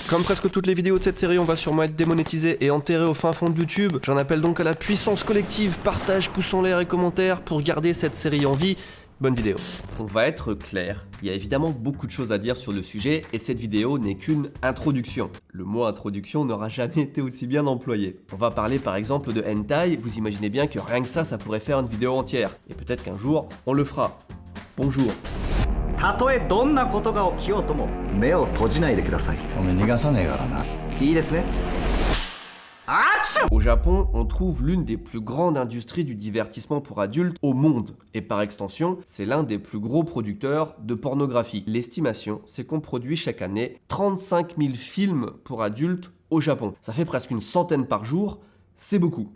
Comme presque toutes les vidéos de cette série, on va sûrement être démonétisé et enterré au fin fond de YouTube. J'en appelle donc à la puissance collective, partage, pouce en l'air et commentaires pour garder cette série en vie. Bonne vidéo. On va être clair, il y a évidemment beaucoup de choses à dire sur le sujet et cette vidéo n'est qu'une introduction. Le mot introduction n'aura jamais été aussi bien employé. On va parler par exemple de hentai, vous imaginez bien que rien que ça pourrait faire une vidéo entière. Et peut-être qu'un jour, on le fera. Bonjour. たとえどんなことが起きようとも目を閉じないでください。おめえ逃がさねえからな。いいですね。アクション！ Au Japon, on trouve l'une des plus grandes industries du divertissement pour adultes au monde. Et par extension, c'est l'un des plus gros producteurs de pornographie. L'estimation, c'est qu'on produit chaque année 35 000 films pour adultes au Japon. Ça fait presque une centaine par jour. C'est beaucoup,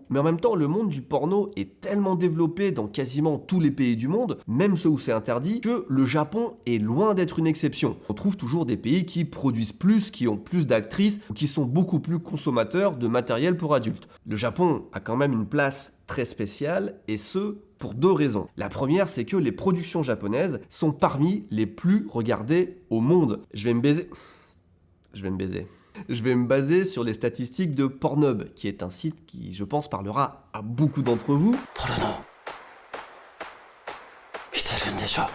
mais en même temps, le monde du porno est tellement développé dans quasiment tous les pays du monde, même ceux où c'est interdit, que le Japon est loin d'être une exception. On trouve toujours des pays qui produisent plus, qui ont plus d'actrices, qui sont beaucoup plus consommateurs de matériel pour adultes. Le Japon a quand même une place très spéciale, et ce, pour deux raisons. La première, c'est que les productions japonaises sont parmi les plus regardées au monde. Je vais me baser sur les statistiques de Pornhub, qui est un site qui, je pense, parlera à beaucoup d'entre vous.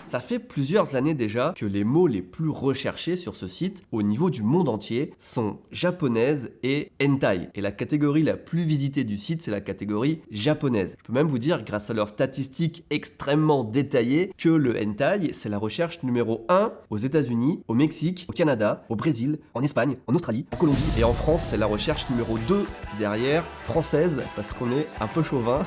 Ça fait plusieurs années déjà que les mots les plus recherchés sur ce site, au niveau du monde entier, sont japonaise et hentai. Et la catégorie la plus visitée du site, c'est la catégorie japonaise. Je peux même vous dire, grâce à leurs statistiques extrêmement détaillées, que le hentai, c'est la recherche numéro 1 aux États-Unis, au Mexique, au Canada, au Brésil, en Espagne, en Australie, en Colombie. Et en France, c'est la recherche numéro 2 derrière, française, parce qu'on est un peu chauvin.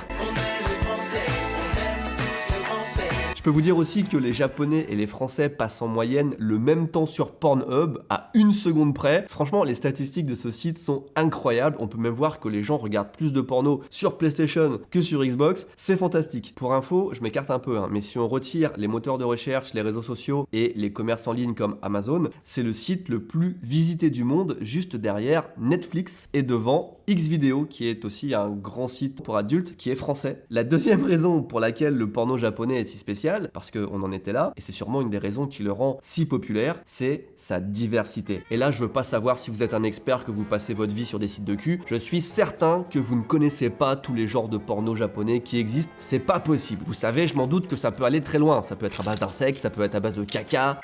Je peux vous dire aussi que les Japonais et les Français passent en moyenne le même temps sur Pornhub à 1 seconde près. Franchement, les statistiques de ce site sont incroyables. On peut même voir que les gens regardent plus de porno sur PlayStation que sur Xbox. C'est fantastique. Pour info, je m'écarte un peu, mais si on retire les moteurs de recherche, les réseaux sociaux et les commerces en ligne comme Amazon, c'est le site le plus visité du monde, juste derrière Netflix et devant Xvideo, qui est aussi un grand site pour adultes qui est français. La deuxième raison pour laquelle le porno japonais est si spécial, parce qu'on en était là, et c'est sûrement une des raisons qui le rend si populaire, c'est sa diversité. Et là, je veux pas savoir si vous êtes un expert, que vous passez votre vie sur des sites de cul. Je suis certain que vous ne connaissez pas tous les genres de porno japonais qui existent. C'est pas possible. Vous savez, je m'en doute que ça peut aller très loin. Ça peut être à base d'insectes, ça peut être à base de caca.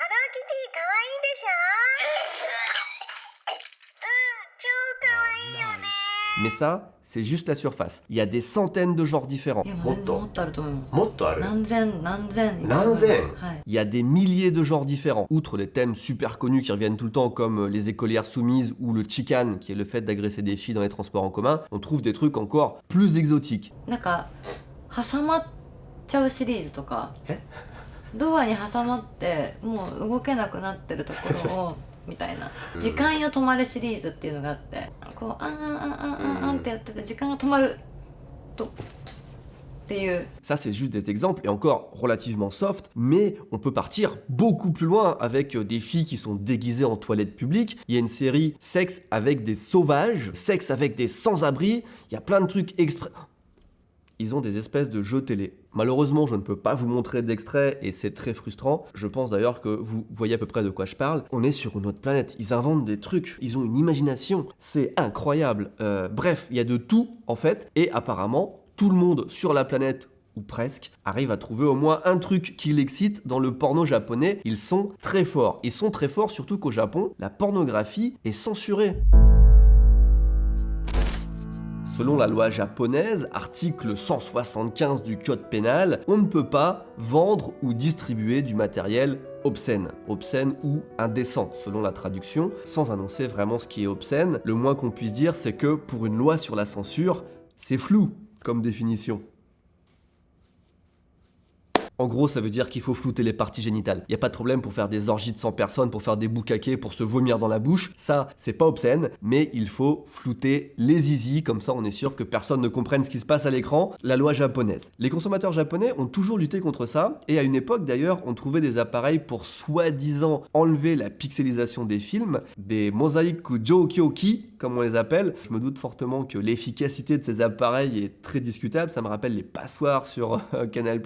Mais ça, c'est juste la surface. Il y a des centaines de genres différents. Il y a des milliers de genres différents. Outre les thèmes super connus qui reviennent tout le temps, comme les écolières soumises ou le chikan, qui est le fait d'agresser des filles dans les transports en commun, on trouve des trucs encore plus exotiques. ドアに挟まってもう動けなくなってるところをみたいな時間よ止まるシリーズっていうのがあってこうあんってやってて時間が止まるとっていう Ça, c'est juste des exemples, et encore relativement soft, mais on peut partir beaucoup plus loin avec des filles qui sont déguisées en toilette publique. Il y a une série Sexe avec des sauvages, Sexe avec des sans-abri, il y a plein de trucs exprès. Ils ont des espèces de jeux télé. Malheureusement, je ne peux pas vous montrer d'extrait et c'est très frustrant. Je pense d'ailleurs que vous voyez à peu près de quoi je parle. On est sur une autre planète. Ils inventent des trucs. Ils ont une imagination. C'est incroyable. Bref, il y a de tout en fait. Et apparemment, tout le monde sur la planète, ou presque, arrive à trouver au moins un truc qui l'excite dans le porno japonais. Ils sont très forts. Ils sont très forts surtout qu'au Japon, la pornographie est censurée. Selon la loi japonaise, article 175 du code pénal, on ne peut pas vendre ou distribuer du matériel obscène ou indécent, selon la traduction, sans annoncer vraiment ce qui est obscène. Le moins qu'on puisse dire, c'est que pour une loi sur la censure, c'est flou comme définition. En gros, ça veut dire qu'il faut flouter les parties génitales. Il n'y a pas de problème pour faire des orgies de 100 personnes, pour faire des boucaquets, pour se vomir dans la bouche. Ça, c'est pas obscène, mais il faut flouter les zizi, comme ça on est sûr que personne ne comprenne ce qui se passe à l'écran. La loi japonaise. Les consommateurs japonais ont toujours lutté contre ça, et à une époque d'ailleurs, on trouvait des appareils pour soi-disant enlever la pixelisation des films, des Mosaiku Joukyoki, comme on les appelle. Je me doute fortement que l'efficacité de ces appareils est très discutable, ça me rappelle les passoires sur Canal+.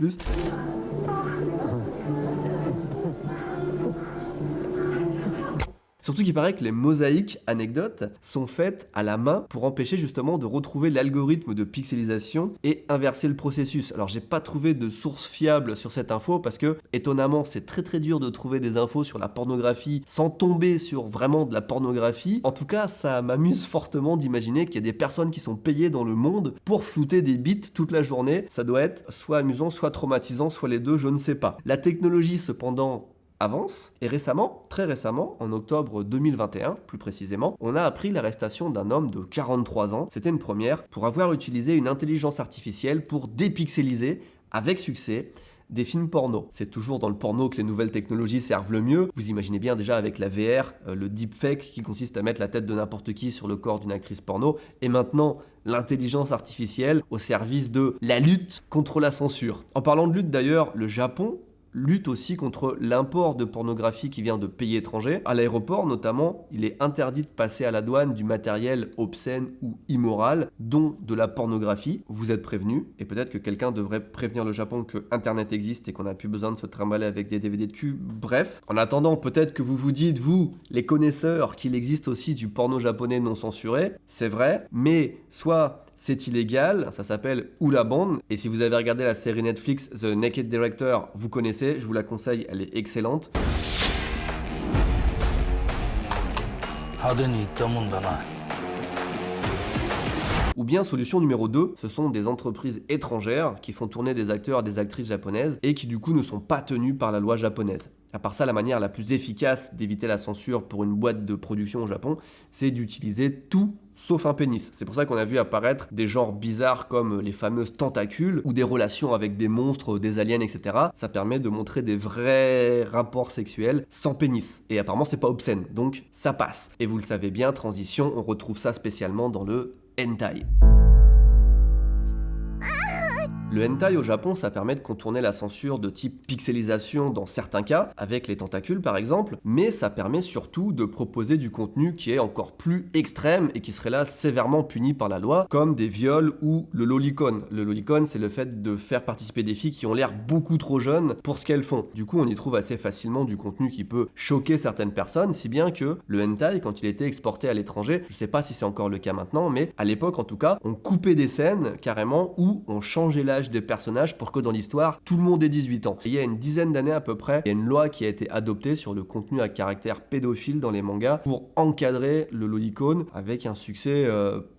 Surtout qu'il paraît que les mosaïques, anecdotes, sont faites à la main pour empêcher justement de retrouver l'algorithme de pixelisation et inverser le processus. Alors j'ai pas trouvé de source fiable sur cette info parce que étonnamment c'est très dur de trouver des infos sur la pornographie sans tomber sur vraiment de la pornographie. En tout cas ça m'amuse fortement d'imaginer qu'il y a des personnes qui sont payées dans le monde pour flouter des bits toute la journée. Ça doit être soit amusant, soit traumatisant, soit les deux, je ne sais pas. La technologie cependant avance, et récemment, très récemment, en octobre 2021 plus précisément, on a appris l'arrestation d'un homme de 43 ans, c'était une première, pour avoir utilisé une intelligence artificielle pour dépixeliser, avec succès, des films porno. C'est toujours dans le porno que les nouvelles technologies servent le mieux. Vous imaginez bien déjà avec la VR, le deepfake qui consiste à mettre la tête de n'importe qui sur le corps d'une actrice porno, et maintenant l'intelligence artificielle au service de la lutte contre la censure. En parlant de lutte d'ailleurs, le Japon lutte aussi contre l'import de pornographie qui vient de pays étrangers. À l'aéroport notamment, il est interdit de passer à la douane du matériel obscène ou immoral, dont de la pornographie. Vous êtes prévenus, et peut-être que quelqu'un devrait prévenir le Japon que Internet existe et qu'on n'a plus besoin de se trimballer avec des DVD de cul. Bref, en attendant, peut-être que vous vous dites, vous, les connaisseurs, qu'il existe aussi du porno japonais non censuré. C'est vrai, mais soit c'est illégal, ça s'appelle Ulaban, et si vous avez regardé la série Netflix The Naked Director, vous connaissez, je vous la conseille, elle est excellente. Ou bien solution numéro 2, ce sont des entreprises étrangères qui font tourner des acteurs et des actrices japonaises et qui du coup ne sont pas tenues par la loi japonaise. À part ça, la manière la plus efficace d'éviter la censure pour une boîte de production au Japon, c'est d'utiliser tout sauf un pénis. C'est pour ça qu'on a vu apparaître des genres bizarres comme les fameuses tentacules ou des relations avec des monstres, des aliens, etc. Ça permet de montrer des vrais rapports sexuels sans pénis. Et apparemment, c'est pas obscène, donc ça passe. Et vous le savez bien, transition, on retrouve ça spécialement dans le hentai. Le hentai au Japon, ça permet de contourner la censure de type pixelisation dans certains cas, avec les tentacules par exemple, mais ça permet surtout de proposer du contenu qui est encore plus extrême et qui serait là sévèrement puni par la loi, comme des viols ou le lolicon. Le lolicon, c'est le fait de faire participer des filles qui ont l'air beaucoup trop jeunes pour ce qu'elles font. Du coup, on y trouve assez facilement du contenu qui peut choquer certaines personnes, si bien que le hentai, quand il était exporté à l'étranger, je sais pas si c'est encore le cas maintenant, mais à l'époque en tout cas, on coupait des scènes carrément où on changeait l'âge des personnages pour que dans l'histoire, tout le monde ait 18 ans. Et il y a une dizaine d'années à peu près, il y a une loi qui a été adoptée sur le contenu à caractère pédophile dans les mangas pour encadrer le lolicon avec un succès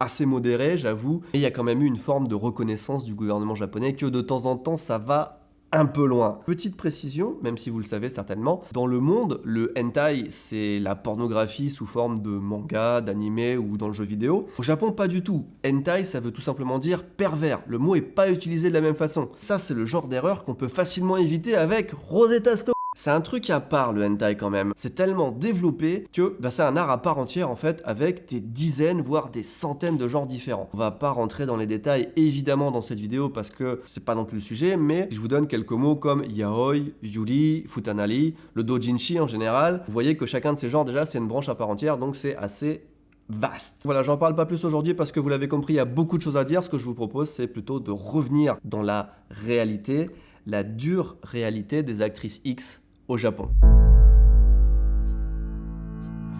assez modéré, j'avoue. Et il y a quand même eu une forme de reconnaissance du gouvernement japonais que de temps en temps, ça va un peu loin. Petite précision, même si vous le savez certainement, dans le monde, le hentai, c'est la pornographie sous forme de manga, d'anime ou dans le jeu vidéo. Au Japon, pas du tout. Hentai, ça veut tout simplement dire pervers. Le mot est pas utilisé de la même façon. Ça, c'est le genre d'erreur qu'on peut facilement éviter avec Rosetta Stone. C'est un truc à part le hentai quand même. C'est tellement développé que c'est un art à part entière en fait, avec des dizaines voire des centaines de genres différents. On va pas rentrer dans les détails évidemment dans cette vidéo parce que c'est pas non plus le sujet, mais je vous donne quelques mots comme yaoi, yuri, futanari, le dojinshi en général. Vous voyez que chacun de ces genres déjà c'est une branche à part entière, donc c'est assez vaste. Voilà, j'en parle pas plus aujourd'hui parce que vous l'avez compris, il y a beaucoup de choses à dire. Ce que je vous propose, c'est plutôt de revenir dans la réalité, la dure réalité des actrices X au Japon.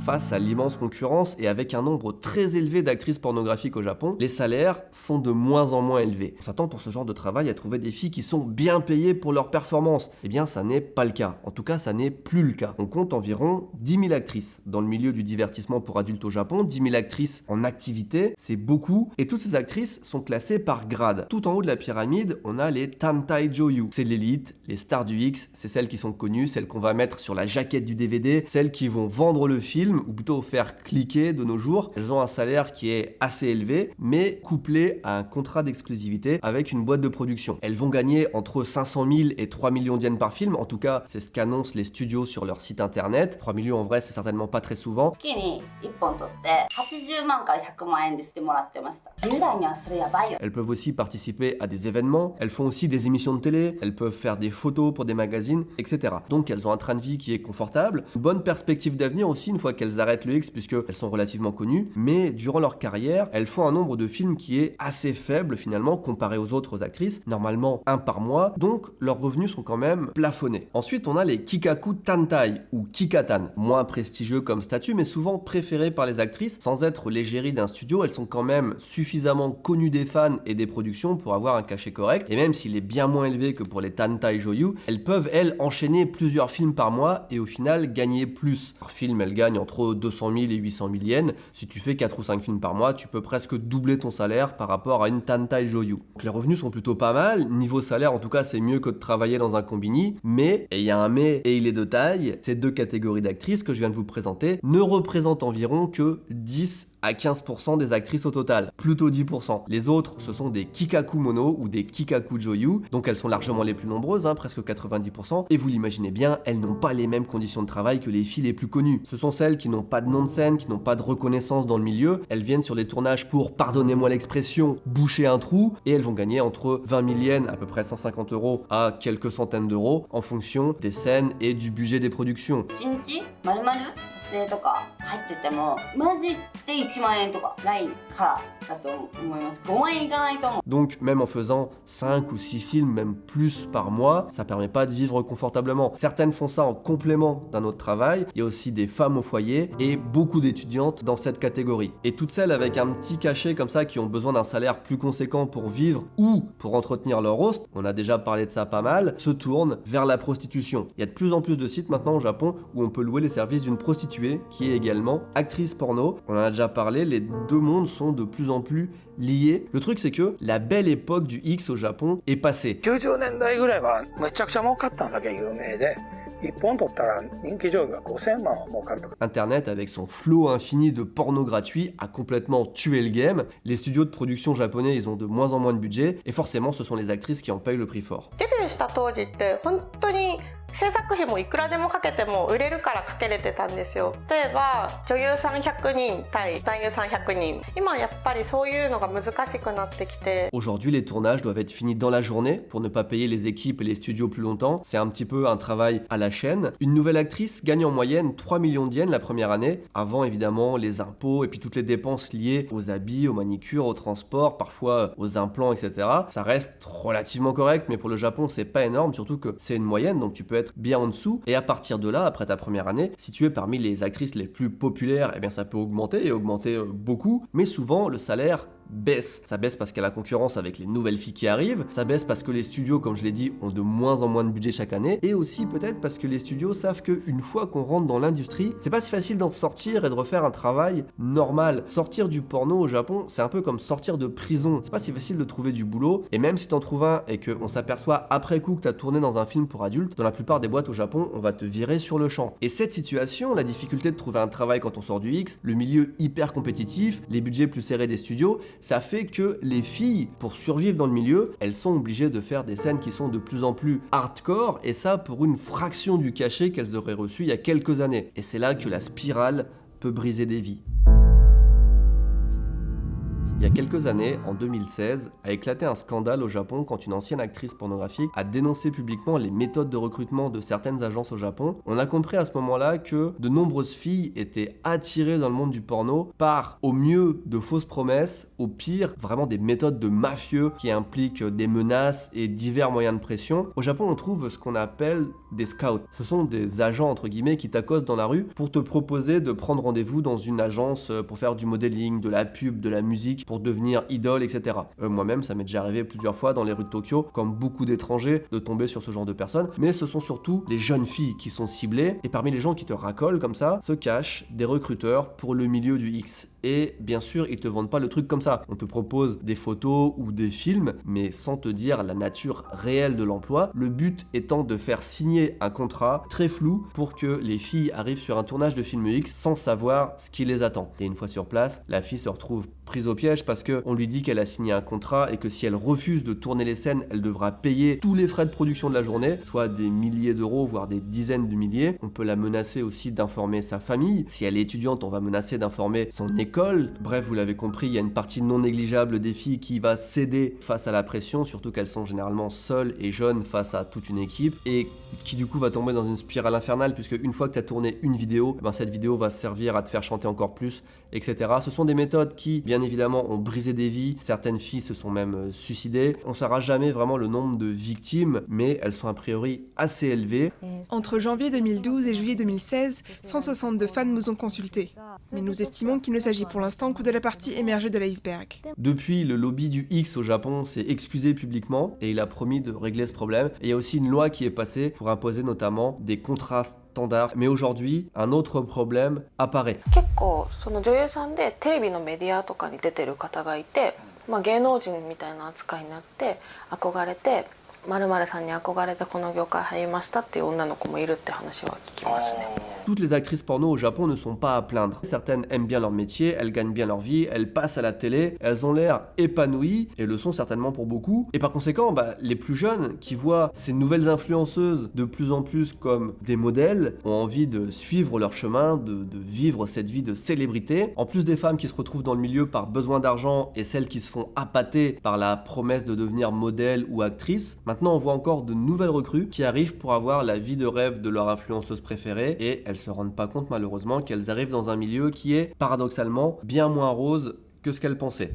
Face à l'immense concurrence et avec un nombre très élevé d'actrices pornographiques au Japon, les salaires sont de moins en moins élevés. On s'attend pour ce genre de travail à trouver des filles qui sont bien payées pour leur performance. Eh bien, ça n'est pas le cas. En tout cas, ça n'est plus le cas. On compte environ 10 000 actrices dans le milieu du divertissement pour adultes au Japon. 10 000 actrices en activité, c'est beaucoup. Et toutes ces actrices sont classées par grade. Tout en haut de la pyramide, on a les Tantai Joyu. C'est l'élite, les stars du X, c'est celles qui sont connues, celles qu'on va mettre sur la jaquette du DVD, celles qui vont vendre le film, ou plutôt faire cliquer de nos jours. Elles ont un salaire qui est assez élevé, mais couplé à un contrat d'exclusivité avec une boîte de production. Elles vont gagner entre 500 000 et 3 millions d'yens par film, en tout cas c'est ce qu'annoncent les studios sur leur site internet. 3 millions en vrai c'est certainement pas très souvent. Elles peuvent aussi participer à des événements, elles font aussi des émissions de télé, elles peuvent faire des photos pour des magazines, etc. Donc elles ont un train de vie qui est confortable, une bonne perspective d'avenir aussi une fois qu'elles qu'elles arrêtent le X puisqu'elles sont relativement connues, mais durant leur carrière, elles font un nombre de films qui est assez faible finalement comparé aux autres actrices, normalement un par mois, donc leurs revenus sont quand même plafonnés. Ensuite, on a les Kikaku Tantai ou Kikatan, moins prestigieux comme statut mais souvent préférés par les actrices. Sans être l'égérie d'un studio, elles sont quand même suffisamment connues des fans et des productions pour avoir un cachet correct, et même s'il est bien moins élevé que pour les Tantai Joyu, elles peuvent elles enchaîner plusieurs films par mois et au final gagner plus. Par film, elles gagnent entre 200 000 et 800 000 yens. Si tu fais 4 ou 5 films par mois, tu peux presque doubler ton salaire par rapport à une Tantai Joyu. Donc les revenus sont plutôt pas mal, niveau salaire en tout cas c'est mieux que de travailler dans un combini, mais, et il y a un mais et il est de taille, ces deux catégories d'actrices que je viens de vous présenter ne représentent environ que 10 à 15% des actrices au total, plutôt 10%. Les autres, ce sont des Kikaku Mono ou des Kikaku Joyu, donc elles sont largement les plus nombreuses, presque 90%, et vous l'imaginez bien, elles n'ont pas les mêmes conditions de travail que les filles les plus connues. Ce sont celles qui n'ont pas de nom de scène, qui n'ont pas de reconnaissance dans le milieu, elles viennent sur les tournages pour, pardonnez-moi l'expression, boucher un trou, et elles vont gagner entre 20 000 yens, à peu près 150 € à quelques centaines d'euros, en fonction des scènes et du budget des productions. 影とか入っててもマジで1万円とかないからだと思います。5万円いかないと思う。 Donc même en faisant 5 ou 6 films, même plus par mois, ça permet pas de vivre confortablement. Certaines font ça en complément d'un autre travail, il y a aussi des femmes au foyer et beaucoup d'étudiantes dans cette catégorie. Et toutes celles avec un petit cachet comme ça qui ont besoin d'un salaire plus conséquent pour vivre ou pour entretenir leur host, on a déjà parlé de ça pas mal, se tournent vers la prostitution. Il y a de plus en plus de sites maintenant au Japon où on peut louer les services d'une prostituée qui est également actrice porno. On en a déjà parlé, les deux mondes sont de plus en plus liés. Le truc c'est que la belle époque du X au Japon est passée. 90年代ぐらいはめちゃくちゃ儲かったのだけ有名で1本取ったら人気女優が5000万は儲かるとか Internet, avec son flot infini de porno gratuit, a complètement tué le game. Les studios de production japonais, ils ont de moins en moins de budget, et forcément, ce sont les actrices qui en payent le prix fort. デビューした当時って本当に制作費もいくらでもかけても売れるからかけれてたんですよ。例えば女優さん100人対男優さん100人。今やっぱりそういうのが難しくなってきて。 Aujourd'hui, les tournages doivent être finis dans la journée pour ne pas payer les équipes et les studios plus longtemps. C'est un petit peu un travail à la chaîne. Une nouvelle actrice gagne en moyenne 3 millions de yens la première année, avant évidemment les impôts et puis toutes les dépenses liées aux habits, aux manicures, au transport, parfois aux implants, etc. Ça reste relativement correct, mais pour le Japon, c'est pas énorme, surtout que c'est une moyenne, donc tu peux être bien en dessous. Et à partir de là, après ta première année, si tu es parmi les actrices les plus populaires, eh bien ça peut augmenter et augmenter beaucoup, mais souvent le salaire baisse. Ça baisse parce qu'il y a la concurrence avec les nouvelles filles qui arrivent, ça baisse parce que les studios, comme je l'ai dit, ont de moins en moins de budget chaque année, et aussi peut-être parce que les studios savent qu'une fois qu'on rentre dans l'industrie, c'est pas si facile d'en sortir et de refaire un travail normal. Sortir du porno au Japon, c'est un peu comme sortir de prison, c'est pas si facile de trouver du boulot, et même si t'en trouves un et qu'on s'aperçoit après coup que t'as tourné dans un film pour adultes, dans la plupart des boîtes au Japon, on va te virer sur le champ. Et cette situation, la difficulté de trouver un travail quand on sort du X, le milieu hyper compétitif, les budgets plus serrés des studios, ça fait que les filles, pour survivre dans le milieu, elles sont obligées de faire des scènes qui sont de plus en plus hardcore, et ça pour une fraction du cachet qu'elles auraient reçu il y a quelques années. Et c'est là que la spirale peut briser des vies. Il y a quelques années, en 2016, a éclaté un scandale au Japon quand une ancienne actrice pornographique a dénoncé publiquement les méthodes de recrutement de certaines agences au Japon. On a compris à ce moment-là que de nombreuses filles étaient attirées dans le monde du porno par, au mieux, de fausses promesses, au pire, vraiment des méthodes de mafieux qui impliquent des menaces et divers moyens de pression. Au Japon, on trouve ce qu'on appelle des scouts. Ce sont des agents, entre guillemets, qui t'accostent dans la rue pour te proposer de prendre rendez-vous dans une agence pour faire du modeling, de la pub, de la musique, pour devenir idole, etc. Moi-même, ça m'est déjà arrivé plusieurs fois dans les rues de Tokyo, comme beaucoup d'étrangers, de tomber sur ce genre de personnes, mais ce sont surtout les jeunes filles qui sont ciblées, et parmi les gens qui te racolent comme ça, se cachent des recruteurs pour le milieu du X. Et bien sûr, ils te vendent pas le truc comme ça. On te propose des photos ou des films, mais sans te dire la nature réelle de l'emploi, le but étant de faire signer un contrat très flou pour que les filles arrivent sur un tournage de film X sans savoir ce qui les attend. Et une fois sur place, la fille se retrouve prise au piège parce qu'on lui dit qu'elle a signé un contrat et que si elle refuse de tourner les scènes, elle devra payer tous les frais de production de la journée, soit des milliers d'euros, voire des dizaines de milliers. On peut la menacer aussi d'informer sa famille. Si elle est étudiante, on va menacer d'informer son école l'école. Bref, vous l'avez compris, il y a une partie non négligeable des filles qui va céder face à la pression, surtout qu'elles sont généralement seules et jeunes face à toute une équipe, et qui du coup va tomber dans une spirale infernale, puisque une fois que tu as tourné une vidéo, cette vidéo va servir à te faire chanter encore plus, etc. Ce sont des méthodes qui, bien évidemment, ont brisé des vies. Certaines filles se sont même suicidées. On ne saura jamais vraiment le nombre de victimes, mais elles sont a priori assez élevées. Entre janvier 2012 et juillet 2016, 162 fans nous ont consultés. Mais nous estimons qu'il ne s'agit pour l'instant que de la partie émergée de l'iceberg. Depuis, le lobby du X au Japon s'est excusé publiquement et il a promis de régler ce problème. Et il y a aussi une loi qui est passée pour imposer notamment des contrats standards. Mais aujourd'hui, un autre problème apparaît. 結構その女優さんでテレビのメディアとかに出てる方がいて、芸能人みたいな扱いになって憧れて〇〇さんに憧れてこの業界入りましたっていう女の子もいるって話は聞きますね。 Toutes les actrices porno au Japon ne sont pas à plaindre. Certaines aiment bien leur métier, elles gagnent bien leur vie, elles passent à la télé, elles ont l'air épanouies, et le sont certainement pour beaucoup. Et par conséquent, les plus jeunes qui voient ces nouvelles influenceuses de plus en plus comme des modèles, ont envie de suivre leur chemin, de vivre cette vie de célébrité. En plus des femmes qui se retrouvent dans le milieu par besoin d'argent et celles qui se font appâter par la promesse de devenir modèle ou actrice, maintenant on voit encore de nouvelles recrues qui arrivent pour avoir la vie de rêve de leur influenceuse préférée, et elles se rendent pas compte malheureusement qu'elles arrivent dans un milieu qui est paradoxalement bien moins rose que ce qu'elles pensaient.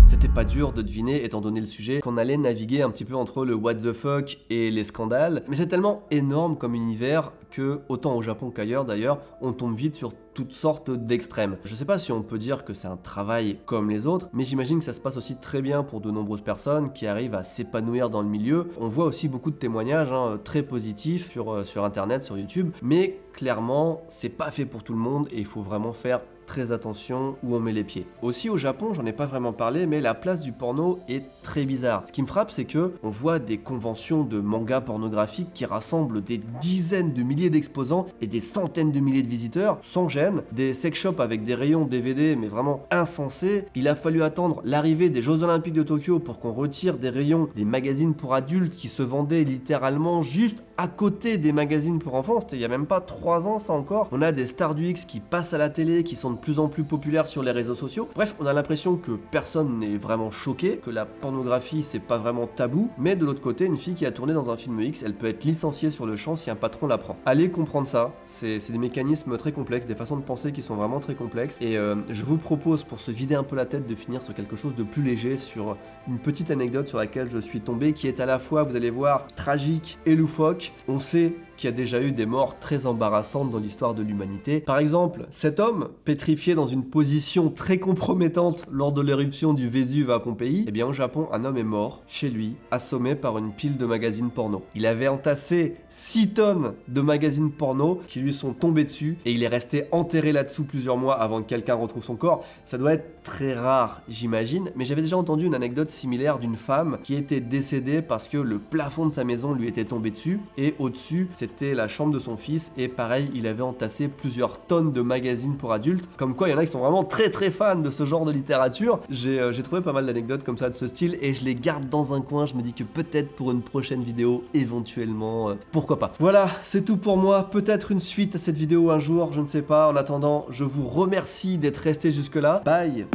C'était pas dur de deviner, étant donné le sujet, qu'on allait naviguer un petit peu entre le what the fuck et les scandales, mais c'est tellement énorme comme univers que, autant au Japon qu'ailleurs d'ailleurs, on tombe vite sur toutes sortes d'extrêmes. Je sais pas si on peut dire que c'est un travail comme les autres, mais j'imagine que ça se passe aussi très bien pour de nombreuses personnes qui arrivent à s'épanouir dans le milieu. On voit aussi beaucoup de témoignages très positifs sur internet, sur YouTube, mais clairement, c'est pas fait pour tout le monde et il faut vraiment faire très attention où on met les pieds. Aussi au Japon, j'en ai pas vraiment parlé, mais la place du porno est très bizarre. Ce qui me frappe, c'est que on voit des conventions de mangas pornographiques qui rassemblent des dizaines de milliers d'exposants et des centaines de milliers de visiteurs, sans gêne, des sex shops avec des rayons DVD, mais vraiment insensés. Il a fallu attendre l'arrivée des Jeux Olympiques de Tokyo pour qu'on retire des rayons des magazines pour adultes qui se vendaient littéralement juste à côté des magazines pour enfants. C'était il y a même pas 3 ans, ça encore. On a des stars du X qui passent à la télé, qui sont de plus en plus populaires sur les réseaux sociaux. Bref, on a l'impression que personne n'est vraiment choqué, que la pornographie c'est pas vraiment tabou, mais de l'autre côté, une fille qui a tourné dans un film X, elle peut être licenciée sur le champ si un patron la prend. Allez comprendre ça, c'est des mécanismes très complexes, des façons de penser qui sont vraiment très complexes, et je vous propose, pour se vider un peu la tête, de finir sur quelque chose de plus léger, sur une petite anecdote sur laquelle je suis tombé, qui est à la fois, vous allez voir, tragique et loufoque. On sait qu'il y a déjà eu des morts très embarrassantes dans l'histoire de l'humanité. Par exemple, cet homme, pétrifié dans une position très compromettante lors de l'éruption du Vésuve à Pompéi, eh bien au Japon, un homme est mort, chez lui, assommé par une pile de magazines porno. Il avait entassé 6 tonnes de magazines porno qui lui sont tombés dessus, et il est resté enterré là-dessous plusieurs mois avant que quelqu'un retrouve son corps. Ça doit être très rare, j'imagine, mais j'avais déjà entendu une anecdote similaire d'une femme qui était décédée parce que le plafond de sa maison lui était tombé dessus, et au-dessus, c'était la chambre de son fils, et pareil, il avait entassé plusieurs tonnes de magazines pour adultes. Comme quoi, il y en a qui sont vraiment très très fans de ce genre de littérature. J'ai trouvé pas mal d'anecdotes comme ça de ce style, et je les garde dans un coin. Je me dis que peut-être pour une prochaine vidéo, éventuellement, pourquoi pas. Voilà, c'est tout pour moi. Peut-être une suite à cette vidéo un jour, je ne sais pas. En attendant, je vous remercie d'être resté jusque là. Bye.